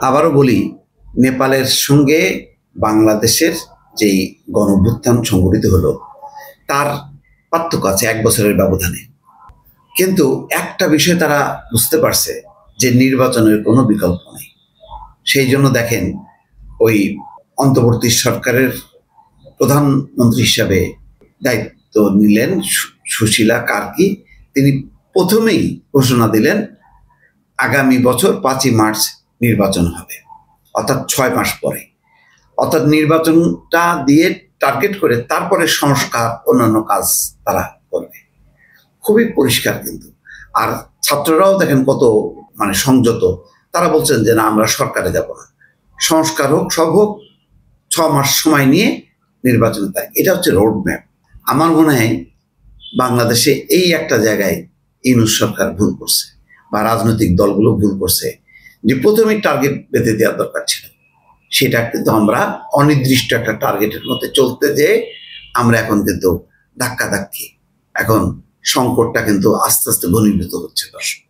আবারও বলি, নেপালের সঙ্গে বাংলাদেশের যেই গণঅভ্যুত্থান সংঘটিত হলো তার পার্থক্য আছে 1 বছরের ব্যবধানে। কিন্তু একটা বিষয় তারা বুঝতে পারছে যে নির্বাচনের কোনো বিকল্প নেই। সেই জন্য দেখেন, ওই অন্তর্বর্তী সরকারের প্রধানমন্ত্রী হিসাবে দায়িত্ব নিলেন সুশীলা কার্কি। তিনি প্রথমেই ঘোষণা দিলেন আগামী বছর 5ই মার্চ নির্বাচন হবে, অর্থাৎ 6 মাস পরে। অর্থাৎ নির্বাচনটা দিয়ে টার্গেট করে তারপরে সংস্কার অন্যান্য কাজ তারা করবে। খুবই পরিষ্কার কিন্তু। আর ছাত্ররাও দেখেন কত সংযত। তারা বলছেন যে না, আমরা সরকারে যাব না, সংস্কার হোক, সব হোক, 6 মাস সময় নিয়ে নির্বাচনে তাই। এটা হচ্ছে রোড ম্যাপ। আমার মনে হয় বাংলাদেশে এই একটা জায়গায় ইউনূস সরকার ভুল করছে, বা রাজনৈতিক দলগুলো ভুল করছে, যে প্রথমেই টার্গেট বেঁধে দেওয়ার দরকার ছিল। সেটা কিন্তু আমরা অনির্দিষ্ট একটা টার্গেটের মধ্যে চলতে যেয়ে আমরা এখন কিন্তু ধাক্কি, এখন সংকটটা কিন্তু আস্তে আস্তে ঘনীভূত হচ্ছে। দর্শক।